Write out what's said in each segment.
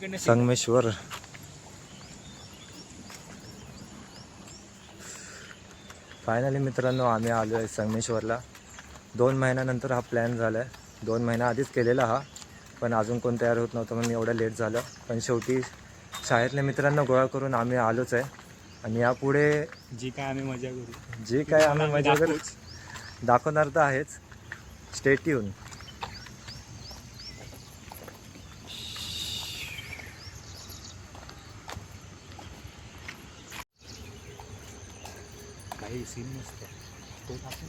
Sangameshwar. Finally मित्रांनो आम्ही आलो आहे संगमेश्वरला. 2 महिन्यानंतर हा प्लॅन झाला आहे. 2 महिना आधीच केलेला हा, पण अजून कोण तयार होत नव्हतं म्हणून एवढं लेट झालं. पण शेवटी शाळेतल्या मित्रांना गोळा करून आम्ही आलोच आहे. आणि यापुढे जी काय आम्ही मजा करू दाखवणार तर आहेच. Stay tune. काही सीन नसतं तो दाखव.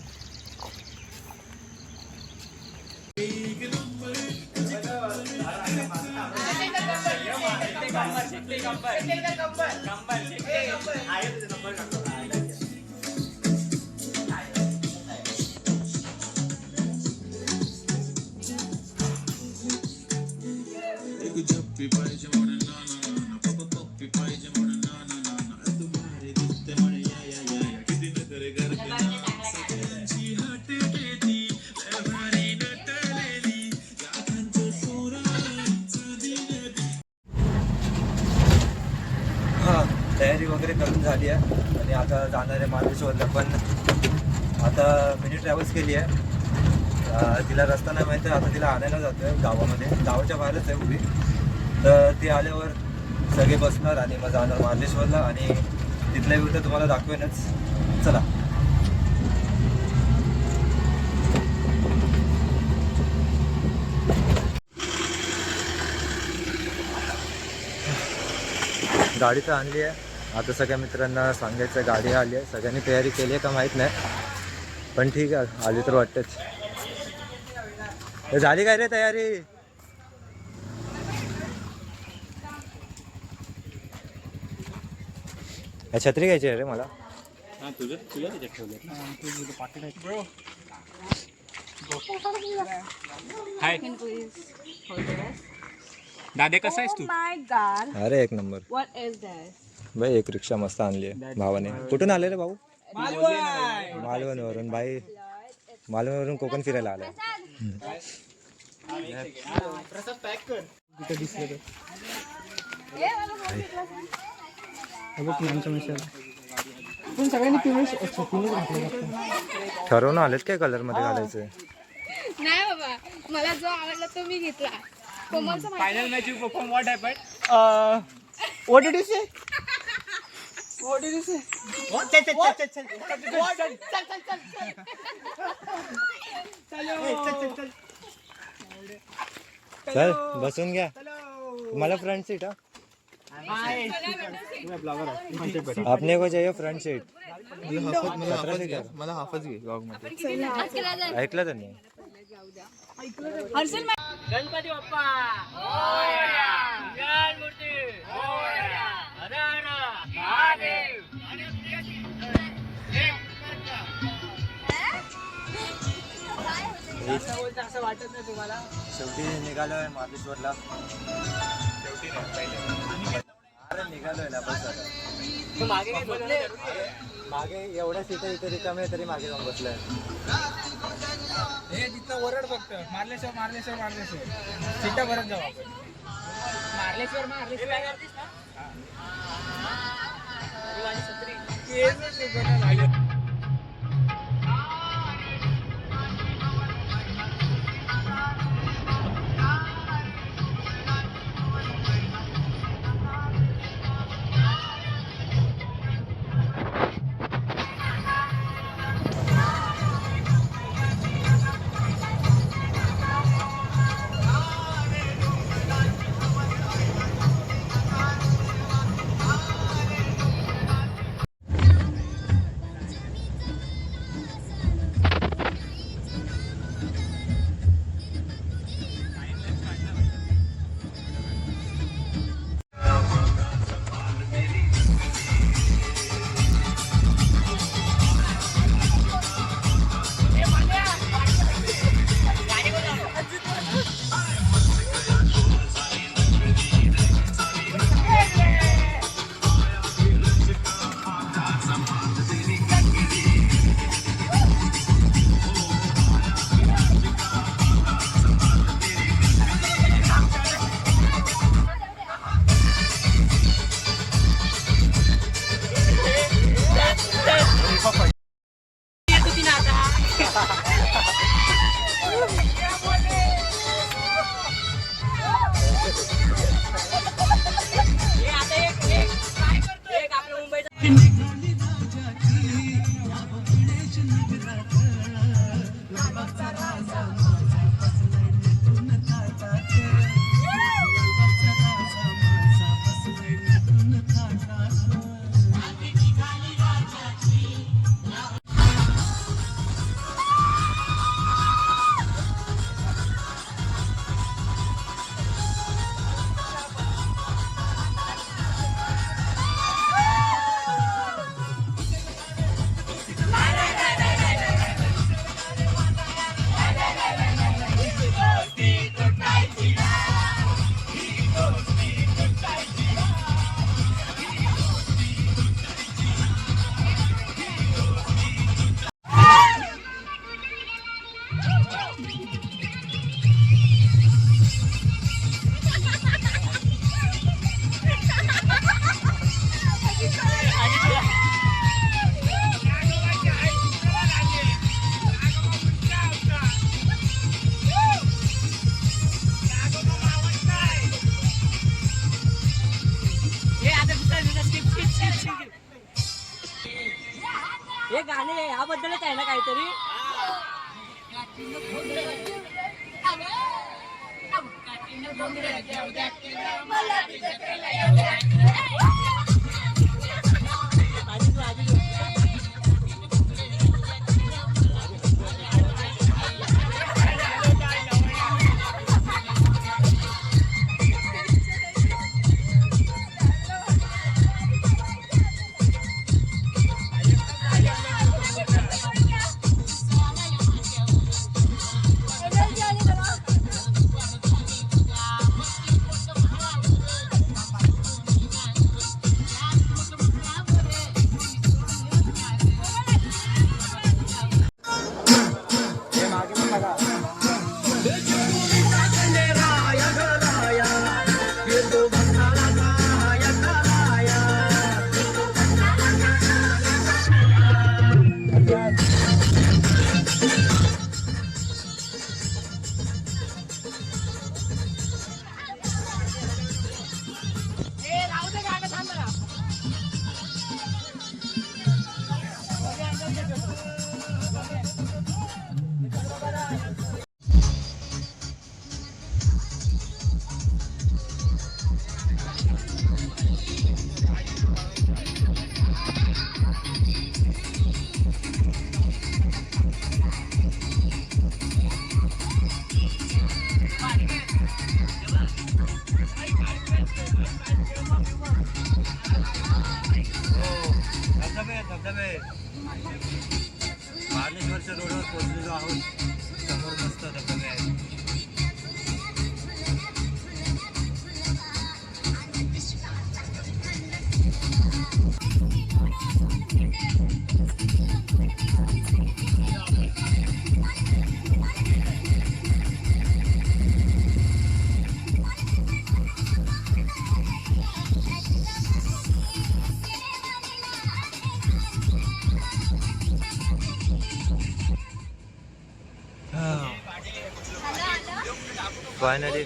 तयारी वगैरे करून झाली आहे आणि आता जाणार आहे महाबळेश्वरला. पण आता मिनी ट्रॅव्हल्स केली आहे. तिला रस्ता नाही माहिती आहे. आता तिला आणायला जातो आहे गावामध्ये. गावाच्या बाहेरच आहे उभी. तर ती आल्यावर सगळे बसणार आणि मग जाणार महाबळेश्वरला. आणि तिथल्या व्ह्यू तर तुम्हाला दाखवेनच. चला. गाडी तर आणली आहे. आता सगळ्या मित्रांना सांगायचं गाडी आली आहे. सगळ्यांनी तयारी केली आहे का माहीत नाही, पण ठीक आहे, आली तर वाटतेच. झाली काय रे तयारी? छत्री घ्यायची आहे रे मला. हाय दादे, कसा आहेस तू? अरे एक नंबर. भाई एक रिक्षा मस्त आणली आहे भावाने. कुठून आले रे भाऊ? मालवणवरून. भाई मालवणवरून कोकण फिरायला आला. ठरवून आलेत काय कलर मध्ये घालायचं? नाही बाबा, मला जो आवडला तो मी घेतला. Final match you perform. What happened? What did you say? What did you say? चल बसून घ्या. मला फ्रंट सीट. आपने को चाहिए फ्रंट सीट. मला हाफच घे ब्लॉग मध्ये. ऐकलं त्यांनी. गणपती बाप्पा मोरया. मंगल मूर्ती मोरया. हर हर महादेव. असं वाटत नाही तुम्हाला? शेवटी निघालोय महाबळेश्वरला. अरे निघालोय ना बस आता. मागे एवढ्या सीटा इथे रिकाम्या तरी मागे जाऊन बसलाय. हे तिथं वरड फक्त मार्लेश्वर सीटा भरत जाऊ आपण. मार्लेश्वर गाणे याबद्दलच आहे ना काहीतरी. धबधबे महाबळेश्वरच्या रोडवर पोहोचलेलो आहोत. समोर मस्त धबधबे आहेत. फायनली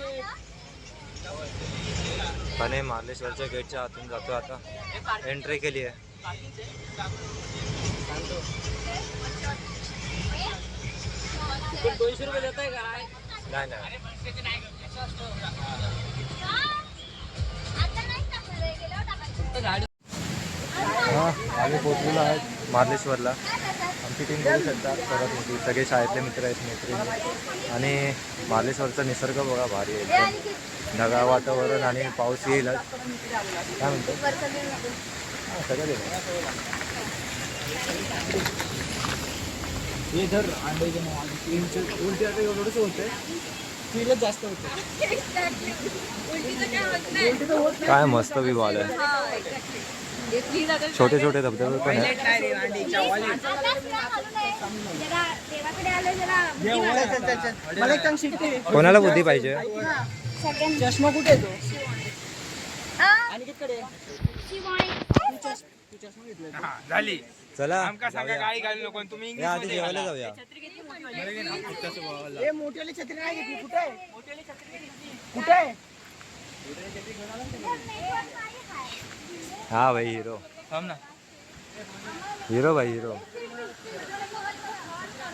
पण महाबळेश्वरच्या गेटच्या आतून जातो आता. एंट्री केली आहे. ₹200 देत आहे काय? नाही नाही आम्ही पोहोचलेलो आहेत महाबळेश्वरला. आमची टीम बघू शकता सर्वात मोठी. सगळे शाळेतले मित्र आहेत, मैत्रिणी. आणि महाबळेश्वरचा निसर्ग बघा भारी आहे एकदम. ढगाळ वातावरण आणि पाऊस येईलच. काय म्हणतो सगळं हे धर अंडे उलटी आता एवढंच होतंय. फीलच जास्त होतं. काय मस्त व्यू आलाय. छोटे छोटे धबधबे पण आहेत. मला एक सांग शिकते कोणाला बुद्धी पाहिजे. चष्मा कुठे येतो आणि कितीकडे झाली चला आमका सांगा जाऊया. काय घालू नको तुम्ही या आधी जेवायला जाऊया. हे मोठ्याली छत्री नाही घेतली. कुठे आहे कुठे आहे हा भाई हिरो. थांब ना. हिरो भाई हिरो.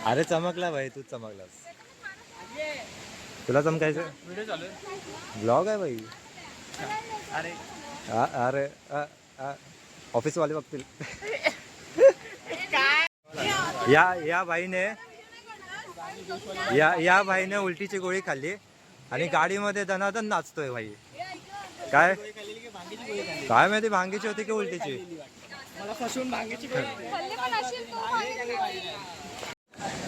अरे चमकला भाई, तूच चमकलास. तुला चमकायचं. व्हिडिओ चालू आहे. ब्लॉग आहे भाई. अरे अरे ऑफिस वाले बघतील. या भाईने उलटीची गोळी खाल्ली आणि गाडीमध्ये दनादन नाचतोय भाई. काय काय माहिती भांगीची होती की उलटीची. मला फसवून भांगीची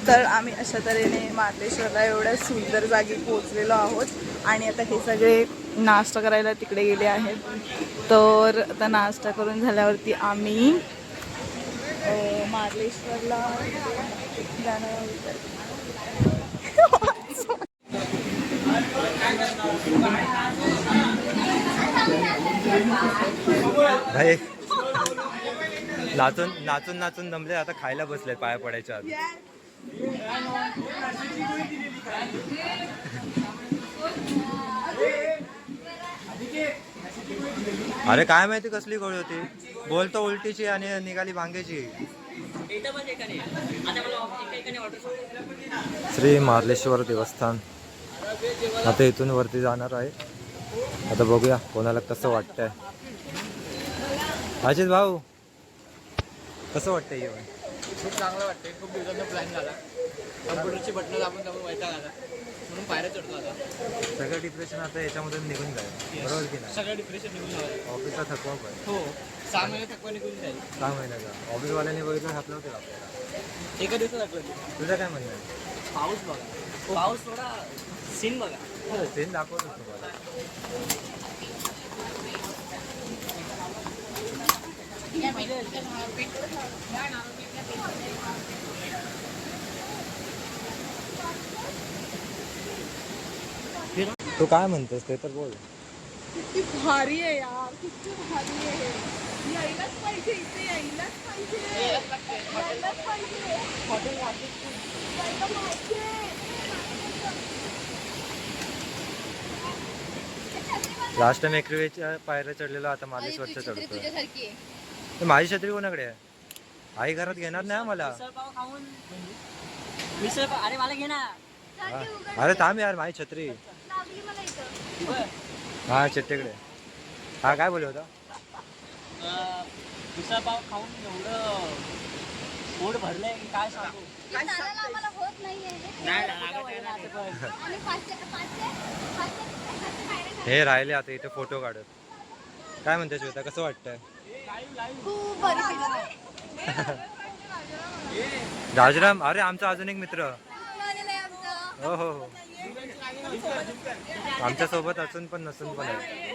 तर आम्ही अशा तऱ्हेने महाबळेश्वरला एवढ्या सुंदर जागी पोहोचलेलो आहोत आणि आता हे सगळे नाश्ता करायला तिकडे गेले आहेत. तर आता नाश्ता करून झाल्यावरती आम्ही महाबळेश्वरला जाणार आहोत. भाई नाचून नाचून नाचून दमले. आता खायला बसले पाया पडायच्या आधी. अरे काय माहिती कसली गोळी होती. बोलतो उलटीची आणि निघाली भांगेची. इथं पण एकाने आता मला एकाने ऑर्डर सांग. श्री मार्लेश्वर देवस्थान. आता इथून वरती जाणार आहे. आता बघूया कोणाला कसं वाटतंय. अजित भाऊ कसं वाटतंय येऊन? खूप चांगलं वाटतंय. खूप दिवसांचा प्लॅन झाला. कम्प्युटरची बटणं दाबून वैताग आला म्हणून पायऱ्या चढतो आता. सगळं डिप्रेशन आता याच्यामधून निघून जाईल, बरोबर की नाही? सगळं डिप्रेशन निघून जाईल. ऑफिसचा थकवा पण. हो 6 महिने थकवा निघून जाईल. 6 महिन्याचा ऑफिसवाल्यांनी बघितलं घातलं होतं आपल्याला. एका दिवसात आठवलं. तुझं काय म्हणणं आहे? पाऊस बघा, पाऊस थोडा सीन बघा. हो सेन दाखवतोच तुम्हाला. तू काय म्हणतोस ते तर बोल. किती भारी आहे यार, किती भारी आहे. यायलाच पाहिजे, इथे यायलाच पाहिजे. यायलाच पाहिजे. हॉटेल यायला पाहिजे. लास्ट टाइम एकरवेच्या पायऱ्या चढलेलो, आता मार्लेश्वरच्या चढतोय. तुझ्यासारखी आहे. तर माझी छत्री कोणाकडे आहे? आई घरात घेणार नाही मला. मिसळपाव खाऊन मिसळपाव, अरे मला घे ना. हा. अरे थांब यार, माझी छत्री. लागली मला इथं. हा चिट्टेकडे. हा काय बोलत होता? मिसळपाव खाऊन एवढं पोट भरलंय की काय सांगू. की चालायला आम्हाला होत नाहीये. नाही लागत पण. आणि पाचशे पायऱ्या हे राहिले आता इथे फोटो काढत. काय म्हणते श्वेता, कसं वाटतंय? खूप भारी feeling आहे. राजराम, अरे आमचा अजून एक मित्र. आलेलं आहे आमचं. हो हो हो, आमच्या सोबत असून पण नसून पण आहे.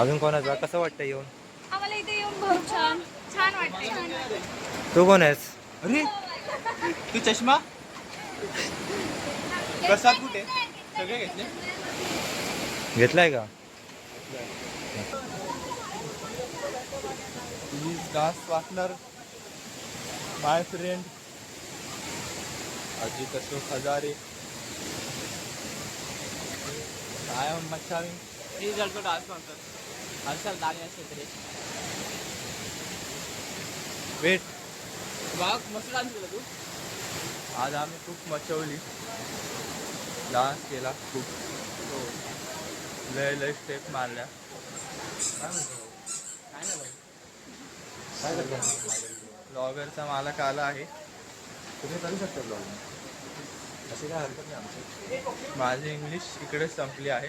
अजून कोणाचा कसं वाटतं येऊन? आम्हाला इथे येऊन बहुत छान छान वाटतंय. तू कोण आहेस? अरे तू चष्मा प्रसाद कुठे? सगळे घेतले. घेतलाय का? Please dance partner my friend Ajit Ashok Hazare. काय मच्छा मी जळतो डान्स म्हणतात. हर्षल दाणे असते तरी वेट. बाग मस्त डान्स केला तू. आज आम्ही खूप मचवली, डान्स केला खूप. हो लय लय स्टेप मारल्या. काय नाही ब्लॉगरचा मालक आला आहे. तुम्ही करू शकता ब्लॉग, अशी काय हरकत नाही आमची. माझी इंग्लिश इकडेच संपली आहे.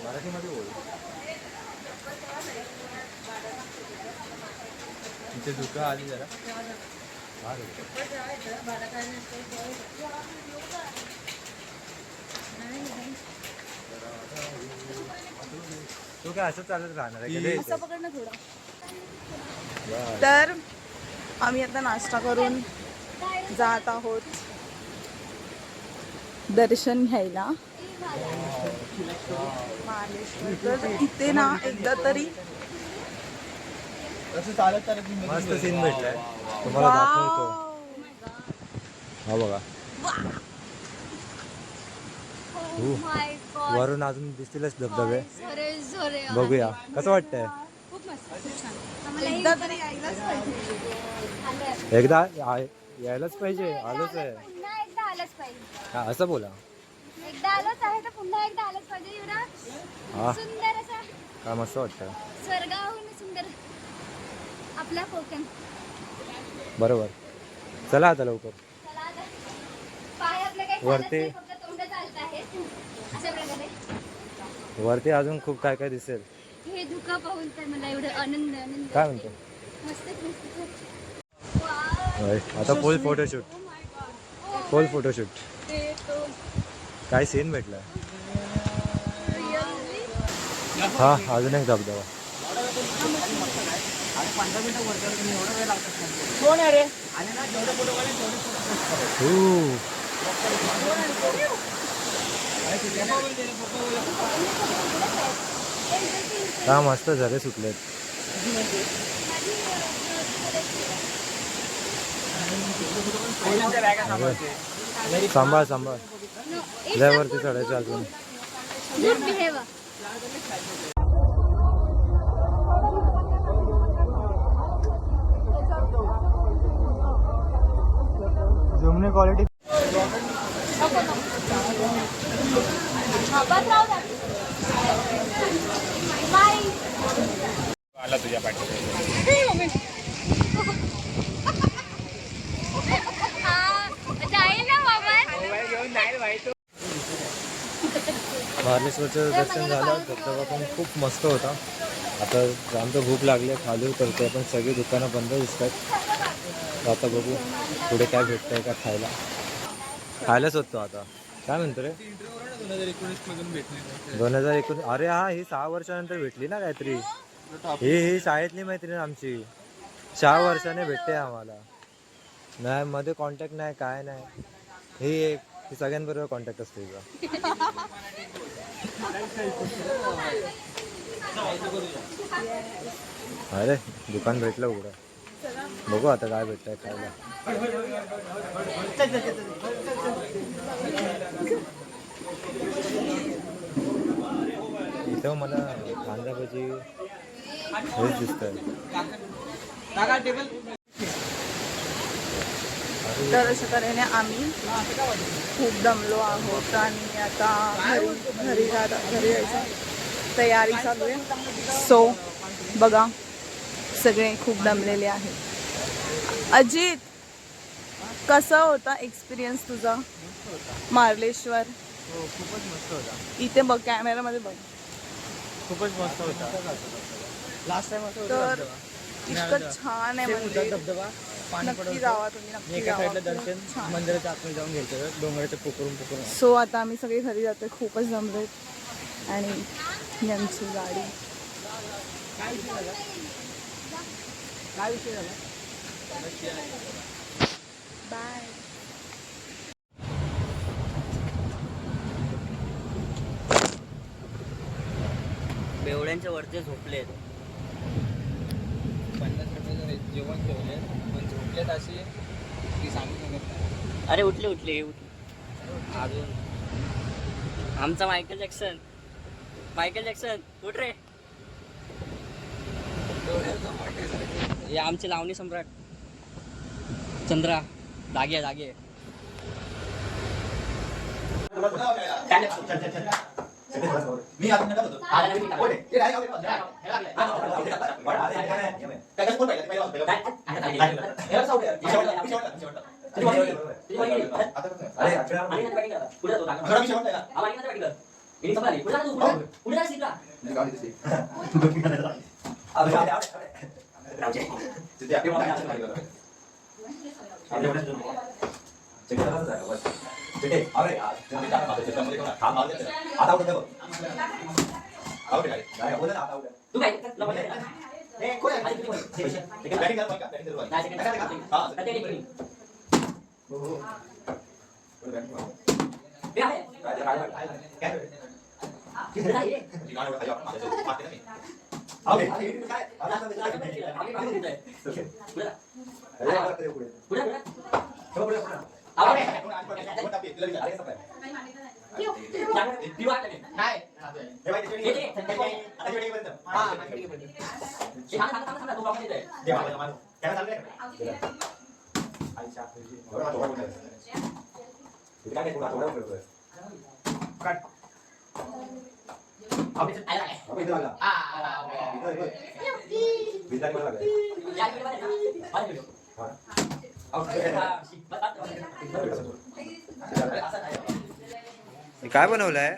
मराठीमध्ये बोल. इथे धुकं आली जरा. हा रे. तू काय असं चालत राहणार आहे का? असं पकड ना थोडं. तर आम्ही आता नाश्ता करून जात आहोत दर्शन घ्यायला मार्लेश्वर. तर इथे ना एकदा तरी तसं चालत चालत मी मस्त सीन भेटलाय तुम्हाला, दाखवतो. हा बघा, Oh my God. वरून अजून दिसतीलच धबधबे. झरे झरे. बघूया कसं वाटतंय. खूप मस्त, खूप छान. आम्हाला एकदा तरी यायलाच पाहिजे. एकदा यायलाच पाहिजे. आलोच आहे. पुन्हा एकदा आलंच पाहिजे. हा असं बोला. एकदा आलोच आहे तर पुन्हा एकदा आलंच पाहिजे. एवढा हा सुंदर असा काय मस्त वाटतं. स्वर्गाहून सुंदर आपला कोकण. बरोबर. चला आता लवकर. चला आता. पाय आपले काही वरती- चालत नाही, फक्त तोंड चालत आहेत. अशा प्रकारे वरती अजून खूप काय काय दिसेल. हे धुका पाहून तर मला एवढं आनंद आनंद काय वाटते. म्हणतो? मस्त मस्त. वाव. होय, आता फुल photoshoot. Oh my God. Full photoshoot. ते तो काय सीन भेटलाय. really? हा अजून एक धबधबा. कोण आहे रे? हू. का मस्त झरे सुटलेत. सांभाळ सांभाळ. No, it's लय a वरती good, चढायचं good, अजून. good behavior. डोंगरी क्वालिटी आला तुझ्या पाठी महाबळेश्वरचं दर्शन झालं. धबधबा पण खूप मस्त होता. आता आमचं भूक लागली आहे, खाली उतरतोय पण सगळी दुकानं बंद दिसतात. आता बघू पुढे काय भेटतंय का खायलाच होतो. आता काय म्हणतो रे 2019 अरे हा ही 6 वर्षानंतर भेटली ना काहीतरी. ही शाळेतली मैत्रीण आमची 6 वर्षाने भेटते आम्हाला. नाही मध्ये कॉन्टॅक्ट नाही काय नाही. ही सगळ्यांबरोबर कॉन्टॅक्ट असते हिचा. अरे दुकान भेटलं उघडं. बघू आता काय भेटतंय खायला. इथं मला कांदा भजी हेच दिसतंय. तर अशा तऱ्हेने आम्ही खूप दमलो आहोत आणि आता घरी जायचं तयारी चालू आहे. सो बघा सगळे खूप दमलेले आहेत. अजित कसा होता एक्सपिरियन्स तुझा मार्लेश्वर? खूपच मस्त होता. इथे बघ कॅमेरामध्ये बघ. खूपच मस्त होता. लास्ट टाइम असं तर इतकं छान आहे मंदिर. धबधबा नक्की जावा तुम्ही, नक्की एका साईडला जावा. दर्शन खूप छान. मंदिराच्या आतमध्ये जाऊन घ्यायचं डोंगराच्या पोकरून सो आता आम्ही सगळे घरी जातोय. खूपच जमलेत आणि यांची गाडी काय विषय झाला? बाय. बेवड्यांच्या वरचे झोपलेत. 50 रुपये जेवण ठेवले पण झोपलेत अशी ती सांगू शकत नाही. अरे उठले अजून आमचा मायकेल जॅक्सन उठ रे. हे आमचे लावणी सम्राट चंद्रा जागे काय बनवलंय?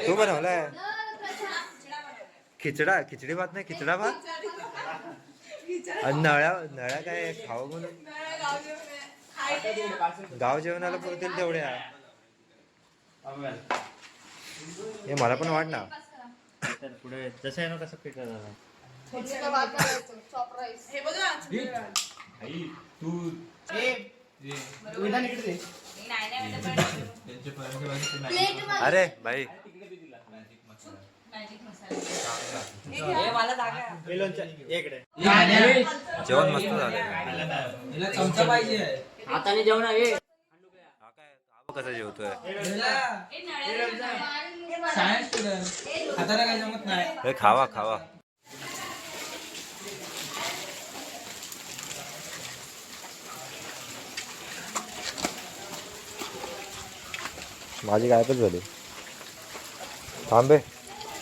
तू बनवलाय? खिचडी भात नाही, खिचडा भात. आणि नळ्या काय खावं म्हणून गाव जेवणाला पुरतील तेवढ्या. हे मला पण वाट ना. पुढे जसं आहे ना तसं फिट झाला. अरे भाई जेवण मस्त झालं. हाताने जेवण आहे. कसं जेवतोय? हे खावा माझी गायबच झाली. थांबे.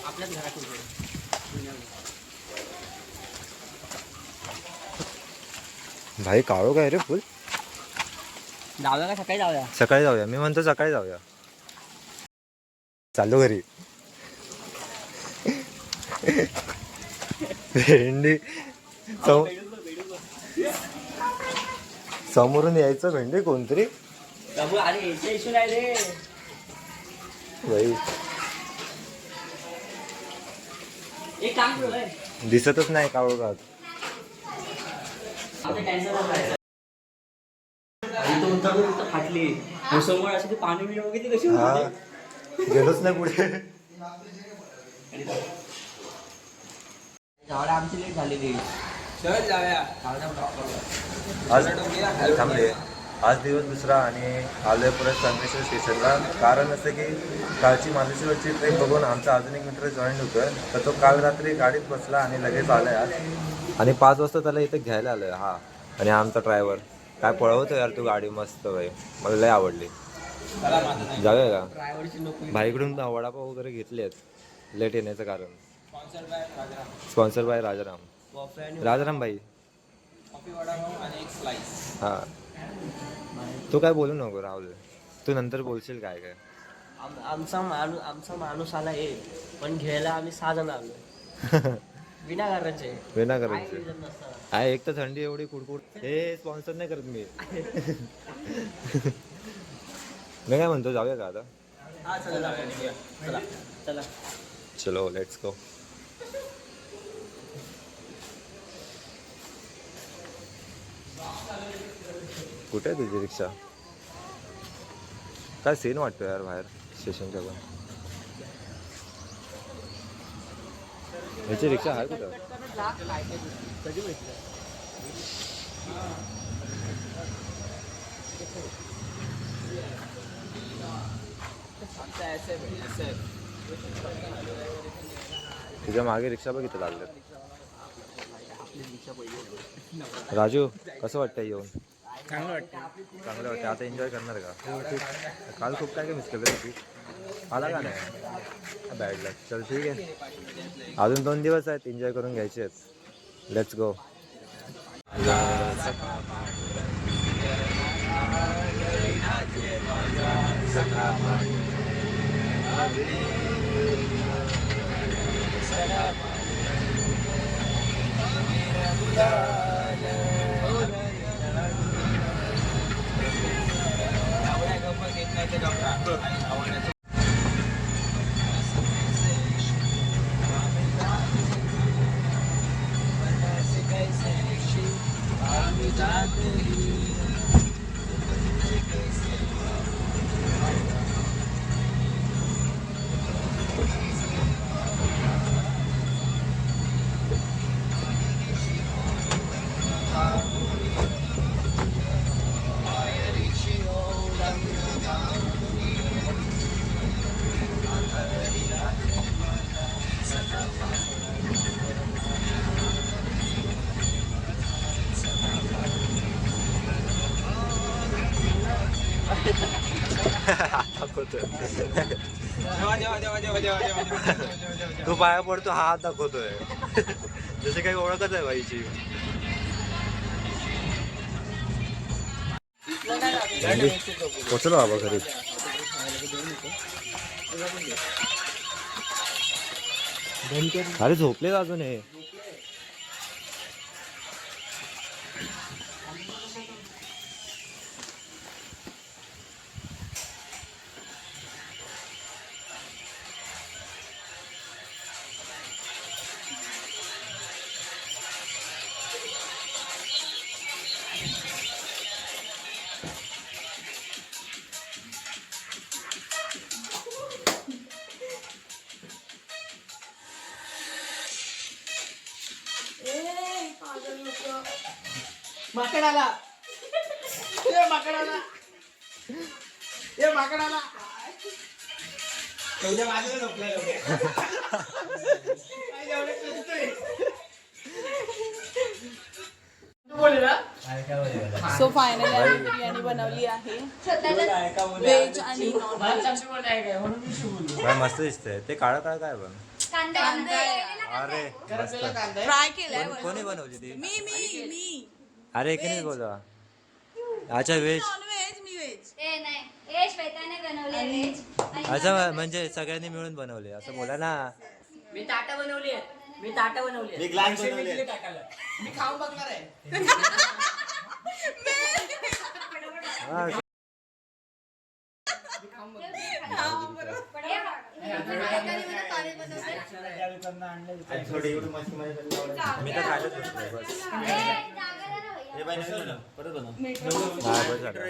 आपल्याच घरात उभे. भाई काळो काय रे फुल. जाऊया का सकाळी जाऊया? सकाळी जाऊया. मी म्हणतो सकाळी जाऊया. चालू घरी. भेंडी समोरून यायचं भेंडी कोणतरी. अरे याच्या इशू नाही रे. भाई एक काम करू रे. दिसतच नाही काळो का. फाटली समोर अशी पाणी बिणी वगैरे कशी हा गेलोच नाही पुढे. जावडा आमची लेट झालेली. चल जाऊया. आज थांबले. आज दिवस दुसरा आणि आलोय परत संगमेश्वर स्टेशनला. कारण असं की कालची मार्लेश्वरची ट्रेन बघून आमचा अजून एक मित्र जॉईन होतं. तर तो काल रात्री गाडीत बसला आणि लगेच आलाय आज. आणि 5 वाजता त्याला इथे घ्यायला आलोय. हा आणि आमचा ड्रायव्हर काय पळवतो यार तू गाडी मस्त भाई. मला लय आवडली. जाऊया का? ड्रायव्हरची नोकरी. भाईकडून वडापाव वगैरे घेतले आहेत लेट येण्याचं कारण. Sponsor by Rajaram. राजाराम भाई. हां तू काय बोलू नको राहू दे. तू नंतर बोलशील काय काय. आमचा माणूस आला एक पण घ्यायला आम्ही 6 जण आलो. विनाकारांचे. विनाकारांचे आहे. एक तर थंडी एवढी कुडकुड. हे स्पॉन्सर नाही करत मी. मी काय म्हणतो जाऊया का आता. चला चलो लेट्स गो. कुठे आहे तुझी रिक्षा. काय सीन वाटतो यार बाहेर स्टेशनच्या पण. ह्याची रिक्षा आहे कुठं. कधी भेटलं. तुझ्या मागे रिक्षा बघितलं लागलं. राजू कसं वाटतं येऊन. चांगलं वाटतं. चांगलं वाटतं. आता एन्जॉय करणार का. काल खूप काय काय मिस केलं तू. आला का नाही. बॅड लक. चल ठीक आहे. अजून 2 दिवस आहेत एन्जॉय करून घ्यायचे आहेत. Let's go. तू पाया पडतो हा हात दाखवतोय. जसे काही ओळखच आहे बाईची. पोचलो बाबा घरी. अरे झोपले अजून हे. माकडाला. ये माकडाला. ये माकडाला. तुझ्या बाजूला झोपलेलो. बोले ना सो फायनली आम्ही बिर्याणी बनवली आहे व्हेज आणि नॉन व्हेज. काय मस्त दिसतंय ते काळं काळं काय बघ. अरे मस्त. फ्राय केलंय कोणी बनवली ती? मी अरे एकीनेच बोला. अच्छा व्हेज. नॉन व्हेज मी व्हेज. अच्छा म्हणजे सगळ्यांनी मिळून बनवले असं बोला ना. मी ताटा बनवली आहे. मी खाऊन बघणार आहे. हा. मी तर खायलाच बसलोय बस. हा बस झालं.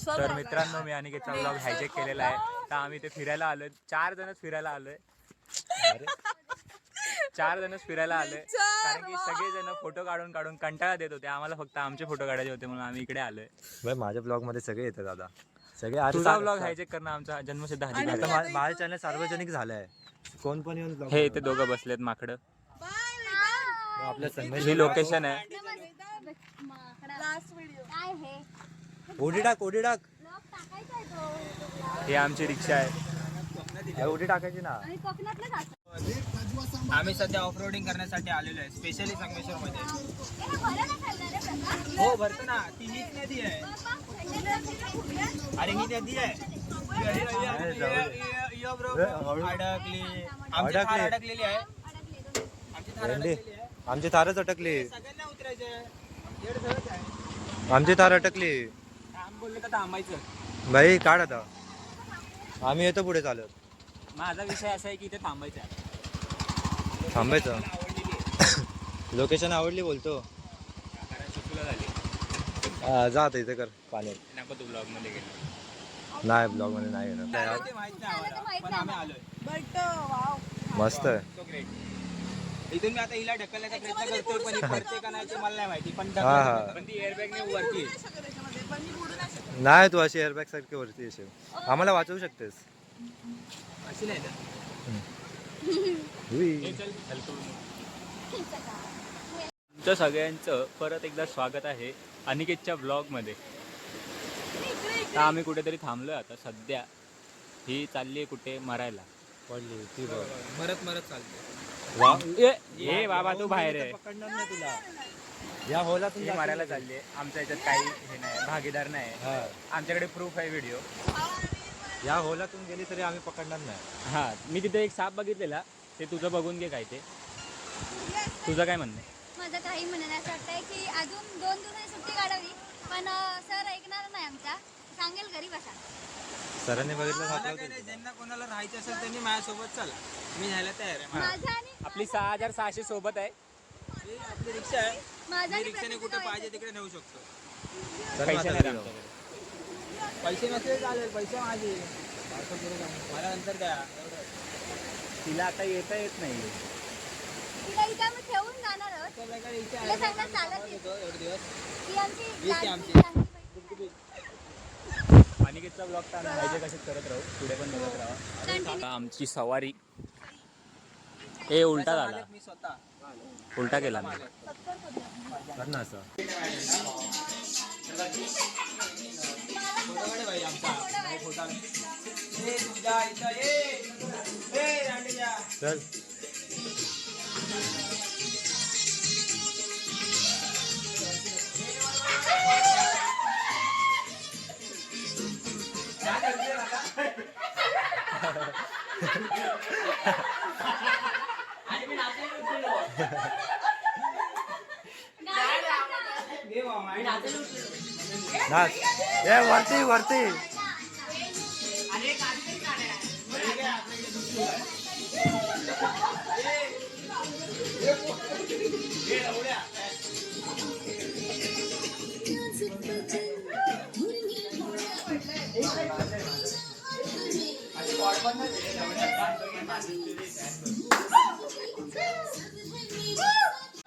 तर मित्रांनो मी अनिकेतचा ब्लॉग हायजेक केलेला आहे. तर आम्ही ते फिरायला आलोय. 4 जणच फिरायला आलोय. 4 जणच फिरायला आलोय कारण की सगळेजण फोटो काढून काढून कंटाळा देत होते. आम्हाला फक्त आमचे फोटो काढायचे होते म्हणून आम्ही इकडे आलोय. भाई माझ्या ब्लॉग मध्ये सगळे येतात दादा. सगळे तुझा ब्लॉग हायजेक करणं आमचा जन्मसिद्ध अधिकार आहे. माझं चॅनल सार्वजनिक झालंय. कोण पण येऊन vlog हे ते दोघं बसलेत माकडं. आपल्या ही लोकेशन आहे. लास्ट व्हिडिओ ओढी टाक ही आमची रिक्षा आहे. ओढी टाकायची ना. आम्ही सध्या ऑफ रोडिंग करण्यासाठी आलेलो आहे स्पेशली संगमेश्वर मध्ये. हो भरतो ना. ती हीच नदी आहे. अरे ही नदी आहे. अडकलेली आहे. आमची थारच अटकली. सगळ्यांना उतरायचं. आमची थार अटकली. थांब बोलले तर थांबायचं. भाई काढ आता. आम्ही येतो पुढे चालत. माझा विषय असा आहे की इथे थांबायचं आहे. थांबायचं. लोकेशन आवडली बोलतो. जा आता इथे कर पाण्यात. नको तू ब्लॉग मध्ये गेला. नाही ब्लॉग मध्ये नाही येणार. ते माहित नाही आम्हाला पण आम्ही आलोय. बट वाव मस्त आहे. तो ग्रेट. इथून मी आता हिला ढकलण्याचा प्रयत्न करतोय पण ही पडते का नाही ते मला नाही माहिती पण हा हा. पण ती एअरबॅगने वरती आहे. त्याच्यामध्ये पण मी बुडू नाही शकत. नाही तू अशी एअरबॅग सारखी वरती येशील. आम्हाला वाचवू शकतेस. अशी नाही तर. हुई. तुमचं सगळ्यांचं परत एकदा स्वागत आहे अनिकेतच्या ब्लॉगमध्ये. तर आम्ही कुठेतरी थांबलोय आता सध्या. ही चालली आहे कुठे मरायला. पडली ती बघ. मरत चालते. ये बाबा तू बाहेर आहे. पकडणार नाही तुला. या होला ही मरायला चालली आहे. आमच्या याच्यात काही हे नाही भागीदार नाही. आमच्याकडे प्रूफ आहे व्हिडिओ. या होलातून गेली तरी आम्ही पकडणार नाही. हां मी तिथे एक साप बघितलेला. ते तुझं बघून घे काय ते. तुझं काय म्हणणं आहे? माझं काही म्हणणं असं वाटतंय की अजून 2 दिवसांनी सुट्टी काढावी पण सर ऐकणार नाही आमच्या. सांगेल घरी बसा. सरांनी बघितलं मला सापडलं काय नाही, होतं. ज्यांना कोणाला राहायचं असेल त्यांनी माझ्यासोबत चला. मी जायला तयार आहे. माझा आणि आपली 6600 सोबत आहे. ही आपली रिक्षा आहे. माझा मी आणि रिक्षाने कुठे प्रतीक्षा पाहिजे तिकडे नेऊ शकतो. चल पैसे मग नाही आता आमच्याकडे. पैसे नसले चालेल. पैसे माझे. मला नंतर द्या. तिला आता येता येत नाही. तिला इथे आम्ही ठेवून जाणार आहोत. तिला सांगणार चालत येतो. ती आमची लाडकी बहीण आहे. अनिकेतचा ब्लॉग तर आम्ही पाहिजे कसेच करत राहू, पुढे पण बघत राहा. आता आमची सवारी हे उलटा झाला, मी स्वतः उलटा केला मी. कर ना असं. फोटोकडे भाई आमचा फोटा ए तुझ्या इथं ए रांडेजा चल. नाच. ए वरती वरती.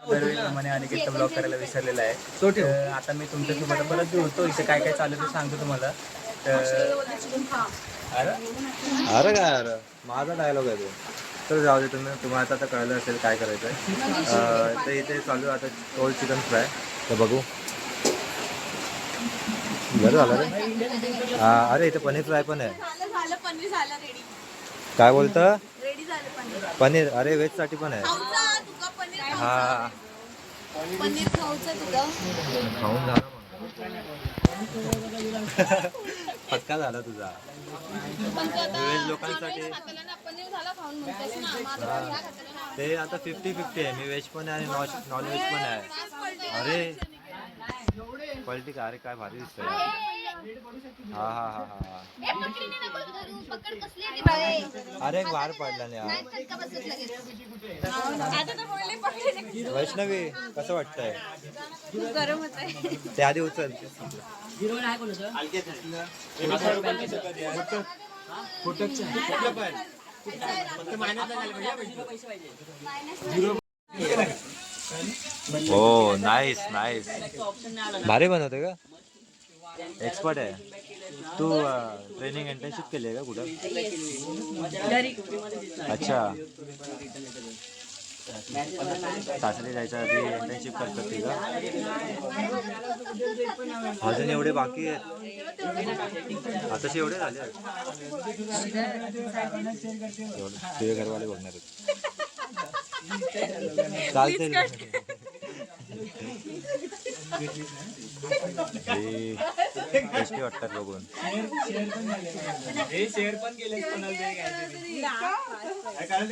दरवेळेप्रमाणे अनिकेतचा ब्लॉग करायला विसरलेला आहे. तर आता मी तुमच्यासोबत परत जुळतो, इथे काय काय चालू ते सांगतो तुम्हाला. तर अरे काय अरे माझा डायलॉग आहे तो. तर जाऊ दे, तुम्हाला आता कळलं असेल काय करायचं आहे. तर इथे चालू आता कोल्ड चिकन फ्राय. तर बघू. बरं झालं रे. हा अरे इथे पनीर फ्राय पण आहे. झालं पनीर झालं रेडी. काय बोलतं? रेडी झालं पनीर. पनीर अरे व्हेजसाठी पण आहे. खाऊचा तुका पनीर हा पनीर खाऊचं तुका. खाऊन झालं पक्का झाला तुझा. व्हेज लोकांसाठी पनीर झाला खाऊन म्हणतेस ना, मग आता ह्या खाताना ना. ते आता 50-50 आहे. मी व्हेज पण आहे आणि नॉन व्हेज पण आहे. अरे क्वालिटी का अरे काय भारी दिसतंय. हा हा हा हा. ए, पकडीने नको धरू. पकड कसली ती बाई. अरे बाहेर पडला नाही नाही, हा. चटका बसत लगेच. आता तर बोलले पकडीने. वैष्णवी कसं वाटतंय? खूप गरम होत आहे. ते आधी उचल. हो नाईस नाईस. भारी बनवते का? एक्सपर्ट आहे. तू ट्रेनिंग इंटर्नशिप केली आहे का कुठं? अच्छा. सासरी जायच्या आधी इंटर्नशिप करतात ती का? अजून एवढे बाकी आहेत. आताशी एवढे झाले आहेत. तुझे घरवाले बघणार आहेत. चालते. टेस्टी वाटतात बघून.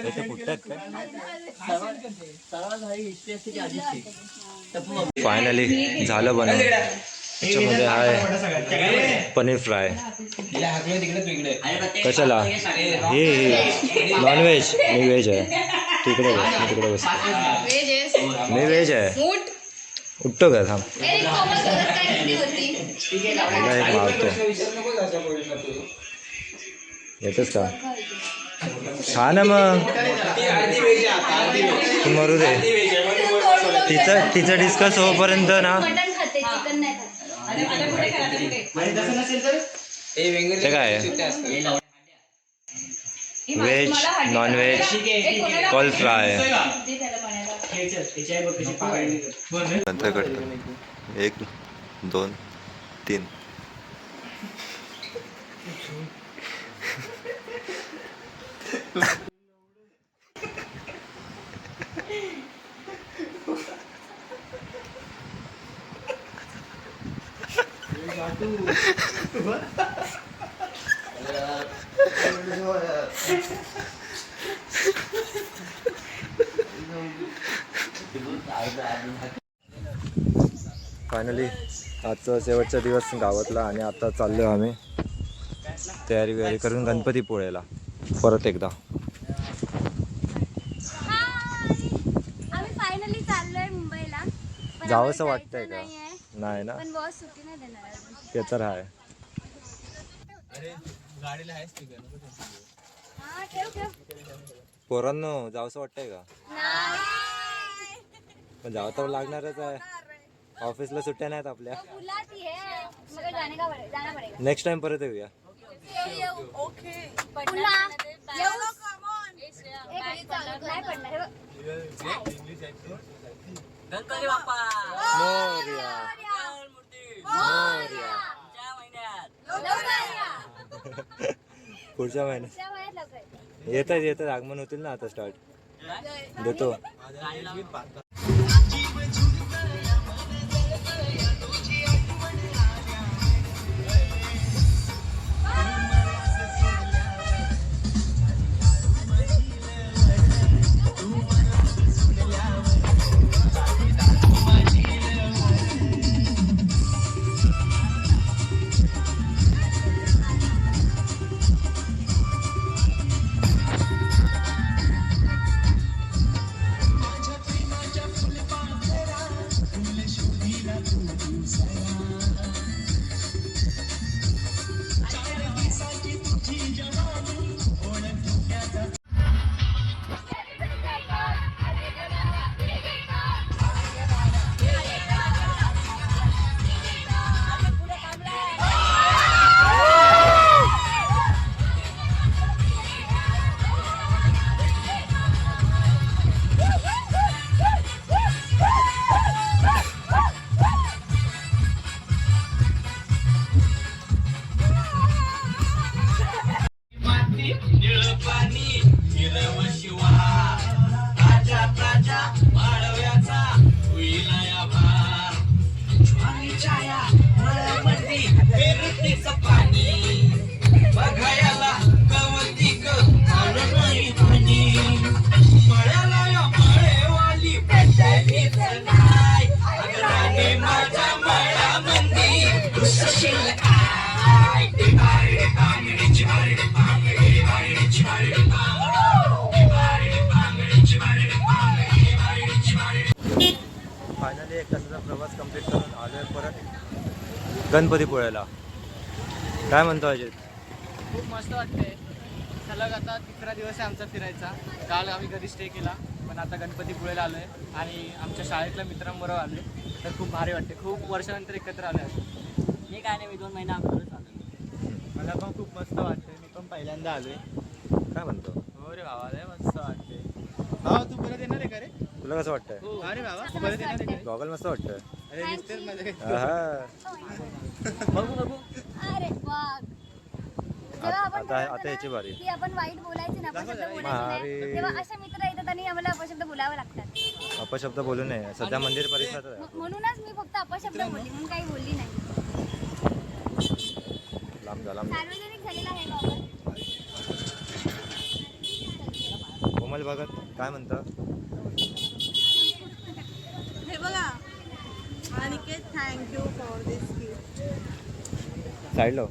ते फुटतात का? फायनली झालं बनवून. त्याच्यामध्ये आहे पनीर फ्राय. कशाला? हे नॉनव्हेज. मी व्हेज आहे. तिकडे बस. मी तिकडे बस. मी व्हेज आहे. उठतो का? थांब. मला एक मारतो. येतच का? खा ना मग. तू मरू दे. तिचं डिस्कस होईपर्यंत ना. मटण खाते, चिकन नाही खात. ते काय आहे? Veg non veg call fry. नंतर करतो. 1 2 3. फायनली आजचा शेवटचा दिवस गावातला आणि आता चाललो आम्ही तयारी वगैरे करून गणपतीपुळेला परत एकदा. आम्ही फायनली चाललोय मुंबईला. पण जावंसं आम्हाला वाटतंय जायचं का? नाहीये. नाही ना. पण बॉस सुट्टी नाही देणार अजून. ते तर आहे. हा ठेव ठेव. पोरांनो जावंसं वाटतंय का? नाही पण जावं तर लागणारच आहे. ऑफिसला सुट्ट्या नाहीत आपल्या. बुलाती है मगर जाना पड़ेगा. नेक्स्ट टाइम परत येऊया. पुन्हा येऊ. नाही पडणार. गणपती बाप्पा मोरया. मोरया. पुढच्या महिन्यात येतात आगमन होतील ना आता स्टार्ट देतो. फायनली 1 तासाचा प्रवास कंप्लीट करून आलोय परत गणपतीपुळ्याला. काय म्हणतो अजित? खूप मस्त वाटते. सलग आता 3रा दिवस आहे आमचा फिरायचा. काल आम्ही घरी स्टे केला, पण आता गणपतीपुळेला आलो आहे आणि आमच्या शाळेतल्या मित्रांबरोबर आलो आहे. तर खूप भारी वाटते. खूप वर्षानंतर एकत्र आलो आहे. मी काय नाही, मी 2 महिना अगोदरच आलो. मला पण खूप मस्त वाटते. मी पण पहिल्यांदा आलो आहे. काय म्हणतो? हो रे भावा, लय मस्त वाटते. भावा तू परत येणार आहे का रे? तुला कसं वाटतंय? अरे भावा तू परत येणार आहे का रे? गॉगल मस्त वाटतंय. अरे दिसतेच मध्ये. बघू बघू. अरे वाह. जेव्हा आपण आता याची बारी. की आपण वाईट बोलायचे ना, अपशब्द बोलायचे अरे. नाही, तेव्हा अशा मित्र येतात आणि आम्हाला अपशब्द बोलावे लागतात. अपशब्द बोलू नये. सध्या मंदिर परिसरात आहे. म्हणूनच मी फक्त अपशब्द बोलली, म्हणून काही बोलली नाही. लांब झाला. सार्वजनिक झालेला आहे बाबा. कोमल भगत काय म्हणतं? हे बघा Aniket, thank you for this gift. साईडलो.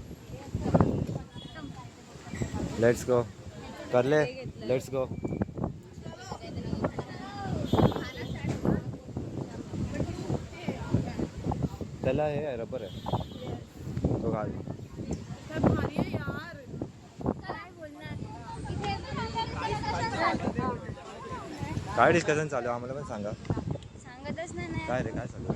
Let's go. करले. Let's go. त्याला हे रबर आहे तो घाल. भारी आहे यार. काय बोलणार इथे काय डिस्कशन चालू आहे आम्हाला पण सांगा. सांगतच नाही. काय रे काय चालू?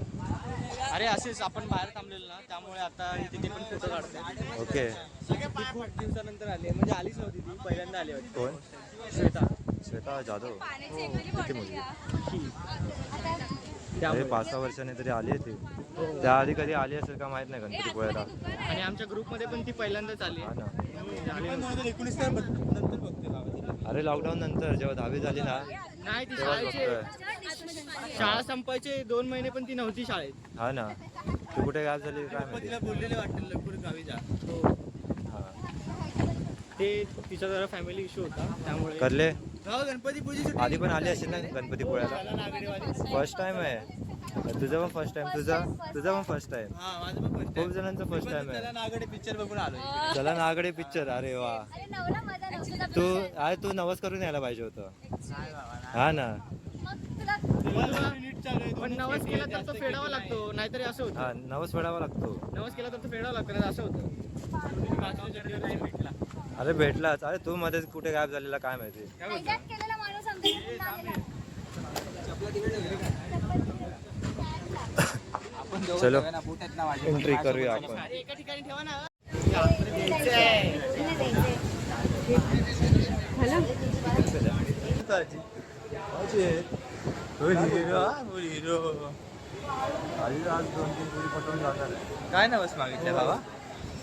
अरे असेच आपण बाहेर थांबलेलो ना, त्यामुळे आता तिथे पण फोटो काढतो. ओके. ती खूप दिवसानंतर आली, म्हणजे आलीच नव्हती ती, पहिल्यांदा आली होती. कोण? श्वेता. श्वेता जाधव. किती मुलगी? त्यामुळे. अरे 5-6 वर्षांनी तरी आली आहे ती. त्याआधी कधी आली असेल का माहित नाही गणपतीपुळ्याला. आणि आमच्या ग्रुपमध्ये पण ती पहिल्यांदाच आली. हा ना. आली नव्हती. 19 नंतर बघते गावात. अरे लॉकडाऊन नंतर जेव्हा 10वी झाली ना नाही ती तेव्हा शाळेचे बघतोय. शाळा संपायचे 2 महिने पण ती नव्हती शाळेत. हा ना. तू कुठे गायब झाली काय माहिती. तिला बोललेले वाटतं लवकर गावी जा. हा. ते तिचा जरा फॅमिली इश्यू होता त्यामुळे. करले. गाव गणपती पूजेची आधी पण आली असेल ना गणपतीपुळ्याला. फर्स्ट टाइम आहे. तुझं पण फर्स्ट टाइम. तुझा पण फर्स्ट टाइम. हा माझं पण first खूप time. जणांचं फर्स्ट टाइम त्याला आहे. नागडे पिक्चर बघून आलो. चला नागडे पिक्चर. अरे वा. अरे नवला माझा नवसा. तू नवस करून यायला पाहिजे होतं. हा ना. मग तुला पण नवस केला तर तो फेडावा लागतो, नाहीतरी असं होतं. हा नवस फेडावा लागतो. नवस केला तर तो फेडावा लागतो, नाही असं होतं. अरे भेटलाच. अरे तू मध्ये कुठे गायब झालेला काय माहिती. हायजॅक केलेला माणूस आमच्या इथे पुन्हा आलेला. आपण दोघं चलो. जाऊया ना, बोट आहेत ना माझे. एंट्री माझ्यासोबत करूया चला. आपण. एका ठिकाणी ठेवा ना. काय नवस मागितलं बाबा?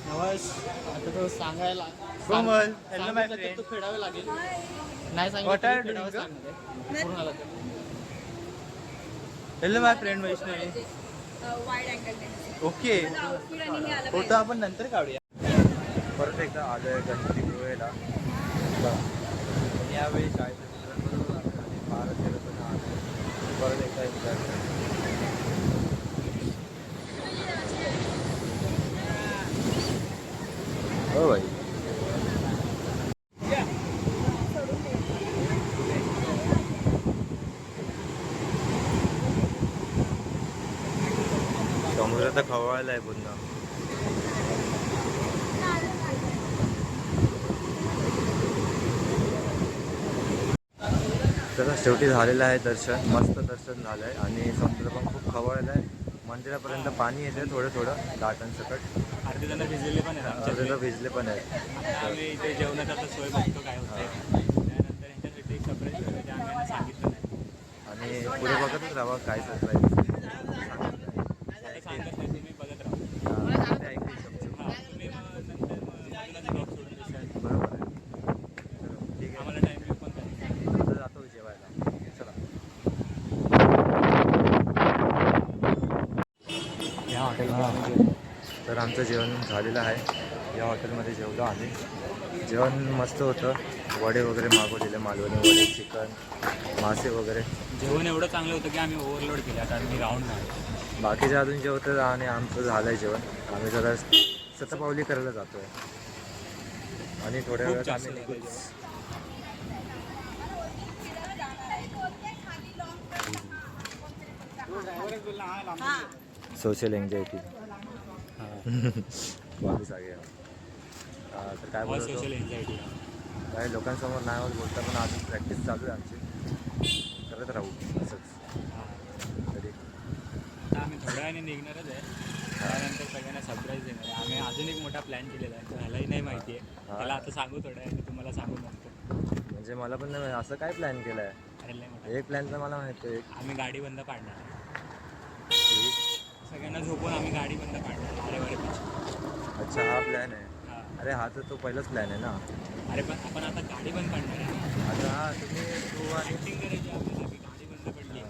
नवस आता तो सांगायला कोमल, सांगितलं तर तो फेडावे लागेल. नाही सांगितलं What are तरी you फेडावं doing, लागणार आहे. पूर्ण आलं तर. हॅलो माय फ्रेंड वैष्णवी. ओके, फोटो आपण नंतर काढूया. परत एकदा आलोय गणपतीपुळेला. आणि यावेळी शाळेच्या मित्रांबरोबर आलोय आणि फारच पण आलोय. परत एकदा एन्जॉय करूया. हो भाई. समुद्र तर खवळायला आहे पुन्हा. चला शेवटी झालेलं आहे दर्शन. मस्त दर्शन झालं आहे आणि समुद्र पण खूप खवळलेलं आहे. मंदिरापर्यंत पाणी येते थोडं थोडं दाटांसकट. अर्धे जण भिजलेले पण आहेत आमच्या अर्धे तर भिजले पण आहेत. आता आम्ही इथे जेवणाचा आता सोय बघतो काय होतंय. त्यानंतर यांच्यासाठी एक सरप्राईज होतं जे आम्ही यांना सांगितलं नाही. आणि पुढे बघतच राहा काय सरप्राईज. आता सांगत नाही तुम्ही बघत राहा. ऐकू शकतो. हां तुम्ही मग नंतर मग ब्लॉग सोडून दिसाल. बरोबर आहे. चलो ठीक आहे. आम्हाला टाईम पण करायचं. आता जातो जेवायला. चला. या हॉटेलमध्ये तर आमचं जेवण झालेलं आहे. या हॉटेलमध्ये जेवलो आम्ही. जेवण मस्त होतं. वडे वगैरे मागवलेले, मालवणी वडे, चिकन, मासे वगैरे. जेवण एवढं चांगलं होतं की आम्ही ओव्हरलोड केलं. आता आम्ही राऊंड नाही. बाकीचे अजून जेवतात आणि आमचं झालं आहे जेवण. आम्ही जरा शतपावली करायला जातो आहे आणि थोड्या खूप वेळात जास्त आम्ही झालं निघू. सोशल एन्झायटी वापस आ गया. तर काय बोलतो सोशल एन्झायटी. काही लोकांसमोर नाही होत बोलता पण अजून प्रॅक्टिस चालू आहे आमची. करत राहू असंच तरी. आता आम्ही थोड्या वेळाने निघणारच आहे. त्यानंतर सगळ्यांना सरप्राईज देणार आहे. आम्ही अजून एक मोठा प्लॅन केलेला आहे. त्यालाही नाही माहिती आहे. त्याला आता सांगू थोड्या वेळाने, तुम्हाला सांगू नंतर. म्हणजे मला पण नाही असं काय प्लॅन केलं आहे. अरे लय मोठा. एक प्लॅन तर मला माहिती आहे. आम्ही गाडी बंद पाडणार. सगळ्यांना झोपून आम्ही गाडी बंद पाडणार. अरे बरे अच्छा हा प्लॅन आहे. हां. अरे हा तर तो पहिलाच प्लॅन आहे ना. अरे पण आपण आता गाडी बंद पाडणार आहे. आता हा तू आणि ॲक्टिंग करायची आपल्याला की गाडी बंद पडली.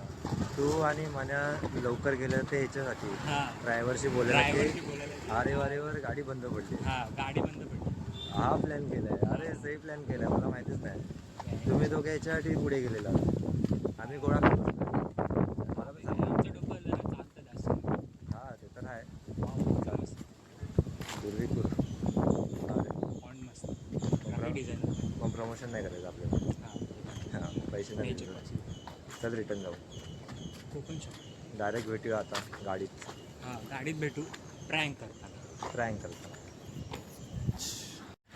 तू आणि मन्या लवकर गेलं ते ह्याच्यासाठी हां. ड्रायव्हरशी बोलायला ड्रायव्हरशी की बोलायला. अरे वारेवर गाडी बंद पडली. हां गाडी बंद पडली. हा प्लॅन केलाय. अरे सही प्लॅन केलाय. मला माहितीच नाही. तुम्ही दोघे याच्यासाठी पुढे गेलेला. आम्ही गोळा करत बसलो. मला पण सांगा. आमचं डोकं जरा चालतं जास्त. हा ते तर आहे. मस्त. पूर्वीपूर फॉन्ट मस्त. Graphic design. पण प्रमोशन नाही करायचं आपल्याला. हां. हां पैसे नाही Nature. द्यायचे. चल रिटर्न जाऊ. कोकण शॉप. डायरेक्ट भेटूया आता गाडीत. हां गाडीत भेटू. प्रँक करताना. प्रँक करतो.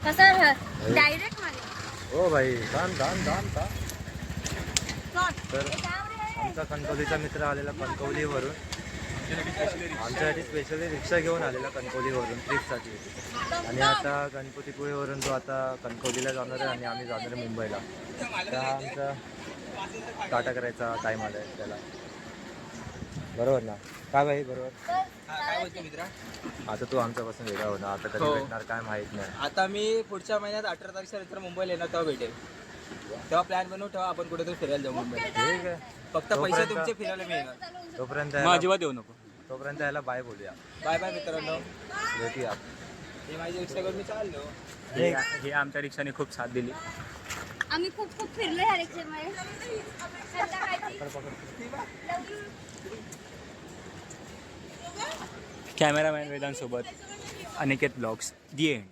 कसं डायरेक्ट मागे हो भाई थांब थांब थांब थांब. तर आमचा कणकवलीचा मित्र आलेला कणकवलीवरून. आमच्यासाठी स्पेशली रिक्षा घेऊन आलेला कणकवलीवरून ट्रिपसाठी. आणि आता गणपतीपुळेवरून तो आता कणकवलीला जाणार आहे आणि आम्ही जाणार आहे मुंबईला. तर हा आमचा टाटा करायचा टाईम आला आहे त्याला. बरोबर ना काय भाई बरोबर. काय बोलतो मित्रा? आता तू आमच्यापासून वेगळा होणार. आता कधी हो. भेटणार काय माहीत नाही. आता मी पुढच्या महिन्यात 18 तारखेनंतर मुंबईला येणार, तेव्हा भेटेल. तेव्हा प्लॅन बनवू, तेव्हा आपण कुठेतरी फिरायला जाऊ मुंबईला. ठीक आहे. फक्त पैसे तोपर्यंत- तुमचे फिरायला मिळणार. तोपर्यंत मग याला- अजिबात येऊ नको. तोपर्यंत याला बाय बोलूया. बाय बाय मित्रांनो. भेटूया. हे माझी रिक्षा करून मी चाललो. हे आमच्या रिक्षाने खूप साथ दिली. आम्ही खूप खूप फिरलो ह्या रिक्षेमध्ये. कॅमेरामॅन वेदांसोबत अनिकेत ब्लॉग्स दी एंड.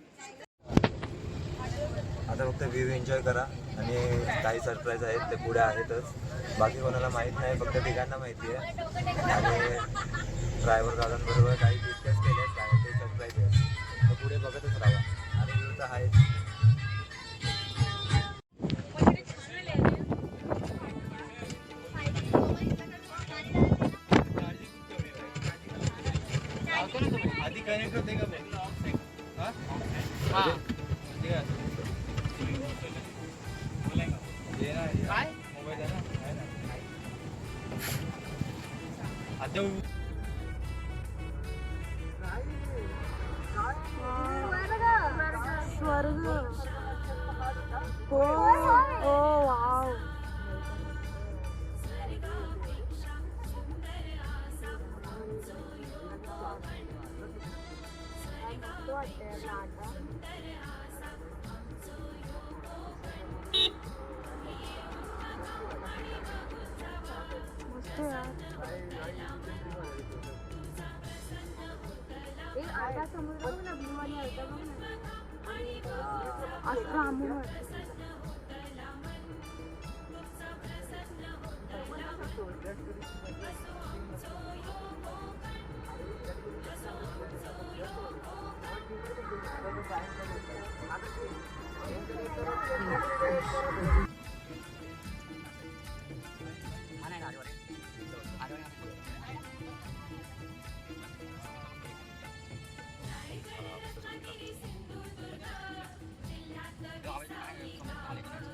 आता फक्त व्ह्यू एन्जॉय करा आणि काही सरप्राईज आहेत ते पुढे आहेतच. बाकी कोणाला माहीत नाही, फक्त ठिकाणा माहिती आहे. आणि ड्रायव्हर दादांबरोबर काही डिस्कस केले काय ते सरप्राईज आहे. तर पुढे बघतच राहा आणि व्ह्यू तर आहेच. कनेक्ट होते का हा? हा. ठीक आहे. ये ना, ये. काय मोबाईल आहे ना? आहे ना? आता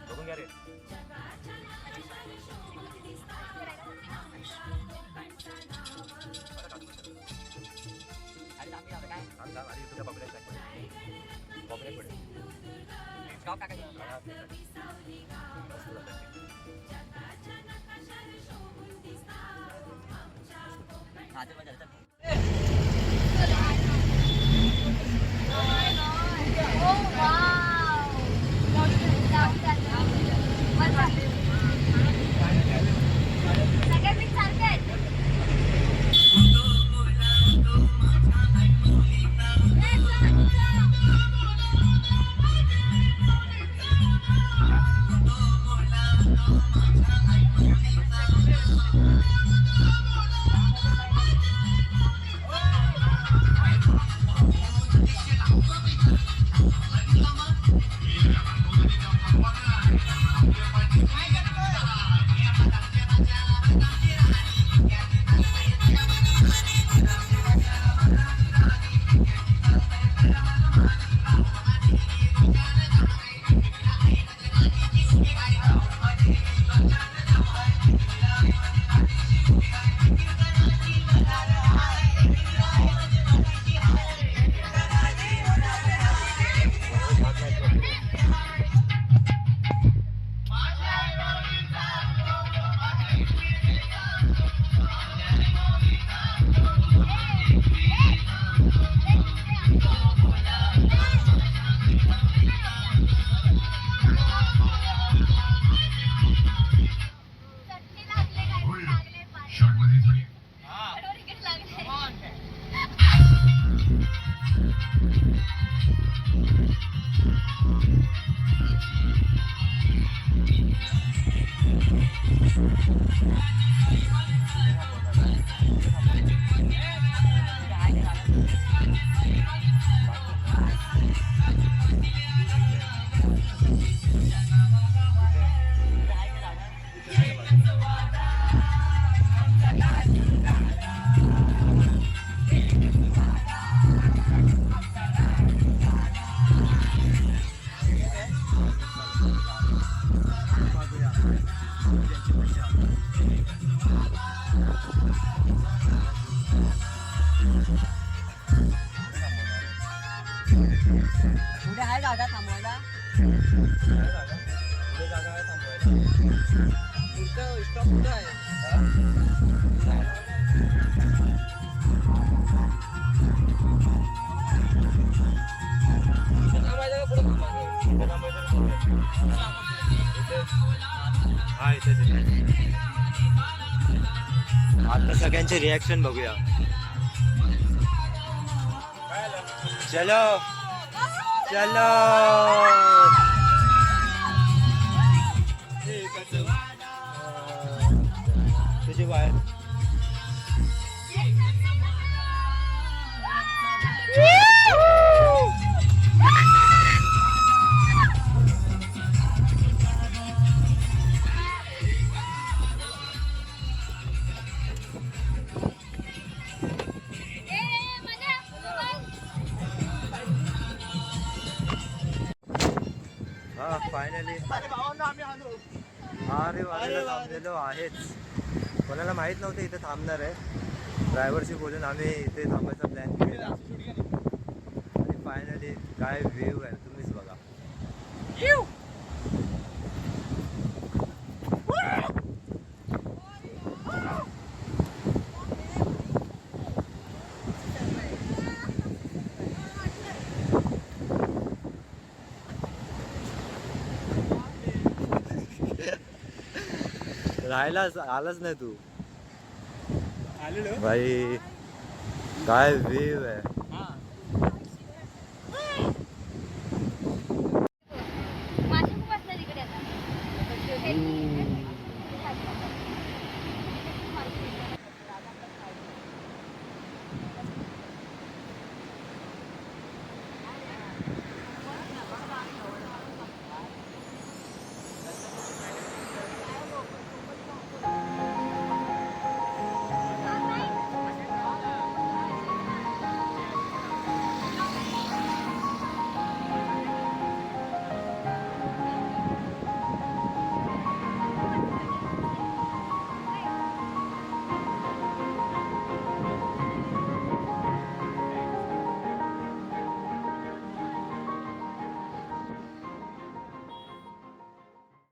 बघून घ्या रे. आणि तुझ्या पॉपलेट पॉपलेट पडेल. पुढे आहे जागा थांबवायला. पुढे जागा आहे थांबवायला. पुढचं स्टॉप कुठं आहे? हा इथे आता सगळ्यांचे रिॲक्शन बघूया. चलो चलो तुझी बाहेर फायनली अरे भावांनो आम्ही आलो. अरे वारीला थांबलेलो आहेच. कोणाला माहित नव्हतं इथे थांबणार आहे. ड्रायव्हरशी बोलून आम्ही इथे थांबायचा प्लॅन केला आणि फायनली काय व्ह्यू आहे तुम्हीच बघा. राहायलाच आलाच नाही तू आलेलो भाई. काय व्ह्यू आहे.